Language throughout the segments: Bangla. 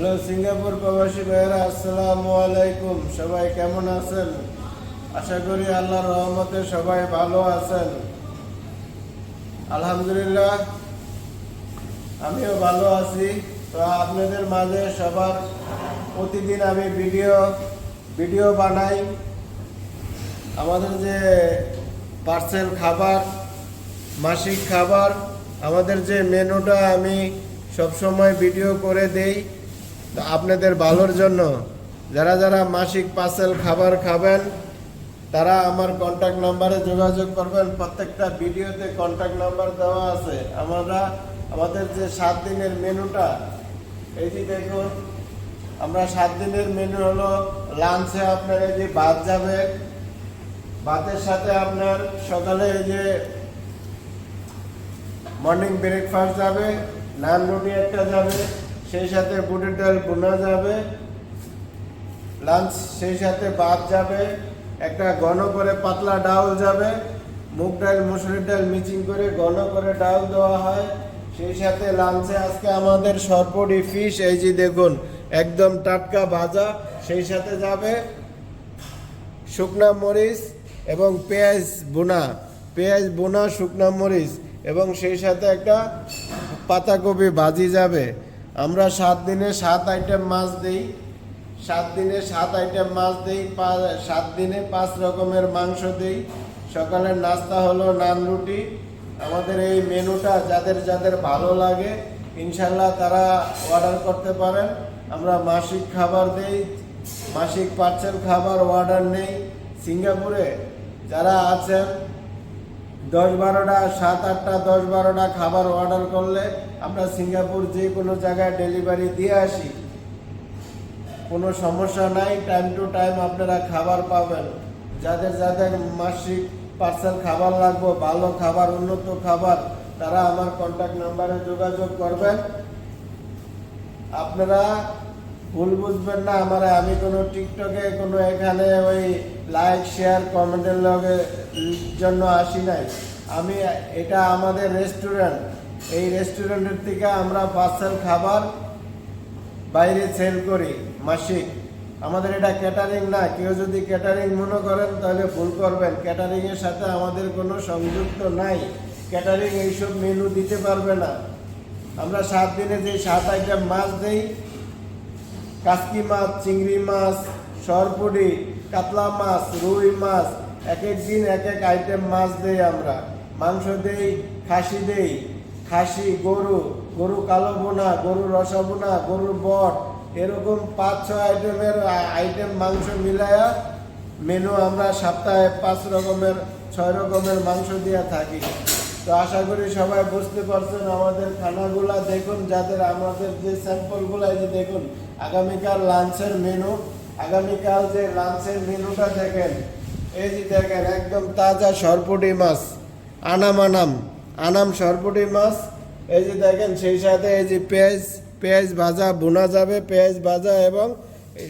হ্যালো সিঙ্গাপুর প্রবাসী ভাইয়েরা, আসসালামু আলাইকুম। সবাই কেমন আছেন? আশা করি আল্লাহর রহমতে সবাই ভালো আছেন। আলহামদুলিল্লাহ, আমিও ভালো আছি। তো আপনাদের মাঝে সবার প্রতিদিন আমি ভিডিও বানাই। আমাদের যে পার্সেল খাবার, মাসিক খাবার, আমাদের যে মেনুটা আমি সবসময় ভিডিও করে দেই আপনাদের ভালোর জন্য। যারা যারা মাসিক পার্সেল খাবার খাবেন তারা আমার কন্ট্যাক্ট নাম্বারে যোগাযোগ করবেন। প্রত্যেকটা ভিডিওতে কন্ট্যাক্ট নাম্বার দেওয়া আছে। আমাদের যে 7 দিনের মেনুটা, এই যে দেখুন, আমরা 7 দিনের মেনু হলো লাঞ্চে আপনার এই যে ভাত যাবে, ভাতের সাথে আপনার সকালে এই যে মর্নিং ব্রেকফাস্ট যাবে, নান রুটি একটা যাবে, সেই সাথে বুটের ডাল বোনা যাবে, লাঞ্চ সেই সাথে ভাত যাবে, একটা ঘন করে পাতলা ডাউল যাবে, মুগ ডাল মসুরির ডাল মিক্সিং করে ঘন করে ডাউল দেওয়া হয়। সেই সাথে লাঞ্চে আজকে আমাদের সরপটি ফিশ, এই যে দেখুন একদম টাটকা ভাজা, সেই সাথে যাবে শুকনা মরিচ এবং পেঁয়াজ বোনা শুকনা মরিচ, এবং সেই সাথে একটা পাতাকপি ভাজি যাবে। আমরা 7 দিনে 7 আইটেম মাছ দিই, 7 দিনে 7 আইটেম মাছ দিই, 7 দিনে 5 রকমের মাংস দিই। সকালের নাস্তা হলো নান রুটি। আমাদের এই মেনুটা যাদের যাদের ভালো লাগে ইনশাল্লাহ তারা অর্ডার করতে পারেন। আমরা মাসিক খাবার দেই, মাসিক পার্সেল খাবার অর্ডার নেই। সিঙ্গাপুরে যারা আছেন 10-12টা 7-8টা 10-12টা খাবার অর্ডার করলে আমরা সিঙ্গাপুর যে কোনো জায়গায় ডেলিভারি দিয়ে আসি, কোনো সমস্যা নাই। টাইম টু টাইম আপনারা খাবার পাবেন। যাদের যাদের মাসিক পার্সেল খাবার লাগবে, ভালো খাবার, উন্নত খাবার, তারা আমার কন্ট্যাক্ট নাম্বারে যোগাযোগ করবেন। আপনারা ভুল বুঝবেন না, আমি কোনো টিকটকে কোনো এখানে ওই লাইক শেয়ার কমেন্টের জন্য আসি নাই। এটা আমাদের রেস্টুরেন্ট। এই রেস্টুরেন্টের থেকে আমরা পার্সেল খাবার বাইরে সেল করি মাসিক। আমাদের এটা ক্যাটারিং না। কেউ যদি ক্যাটারিং মনে করেন তাহলে ভুল করবেন। ক্যাটারিংয়ের সাথে আমাদের কোনো সংযুক্ত নাই। ক্যাটারিং এইসব মেনু দিতে পারবে না। আমরা 7 দিনে যে 7 আইটেম মাছ দিই, কাসকি মাছ, চিংড়ি মাছ, সরপুটি, কাতলা মাছ, রুই মাছ, এক এক দিন এক এক আইটেম মাছ দেই। আমরা মাংস দেই, খাসি, গরু কালো বোনা, গরুর রসা বোনা, গরুর বট, এরকম 5-6 আইটেম মাংস মিলায়া মেনু আমরা সপ্তাহে 5-6 রকমের মাংস দিয়ে থাকি। তো আশা করি সবাই বুঝতে পারছেন আমাদের খানাগুলা দেখুন। যাদের আমাদের যে স্যাম্পলগুলো, এই যে দেখুন আগামীকাল লাঞ্চের মেনু, আগামীকাল যে লাঞ্চের মেনুটা দেখেন, এই যে দেখেন একদম তাজা সরপুটি মাছ, আনাম সরপুটি মাছ, এই যে দেখেন। সেই সাথে এই যে পেঁয়াজ ভাজা বোনা যাবে, পেঁয়াজ ভাজা এবং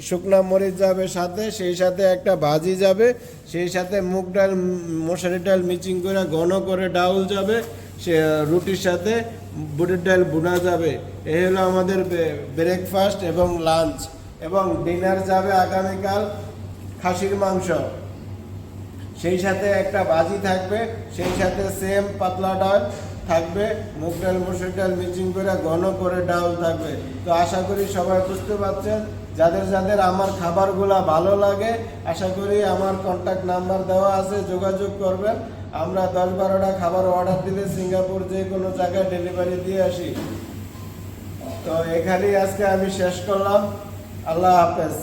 শুকনা মরিচ যাবে সাথে, সেই সাথে একটা ভাজি যাবে, সেই সাথে মুগ ডাল মসুরির ডাল মিক্সিং করে ঘন করে ডাউল যাবে, সে রুটির সাথে বুটের ডাল বোনা যাবে। এই হলো আমাদের ব্রেকফাস্ট এবং লাঞ্চ। এবং ডিনার যাবে আগামীকাল খাসির মাংস, সেই সাথে একটা ভাজি থাকবে, সেই সাথে সেম পাতলা ডাল থাকবে, মুগ ডাল মসুর ডাল মিক্সিং করে ঘন করে ডাউল থাকবে। তো আশা করি সবাই বুঝতে পারছেন। যাদের যাদের আমার খাবারগুলা ভালো লাগে আশা করি আমার কন্ট্যাক্ট নাম্বার দেওয়া আছে, যোগাযোগ করবেন। আমরা 10-12টা খাবার অর্ডার দিলে সিঙ্গাপুর যে কোনো জায়গায় ডেলিভারি দিয়ে আসি। তো এখানেই আজকে আমি শেষ করলাম। আল্লাহ হাফেজ।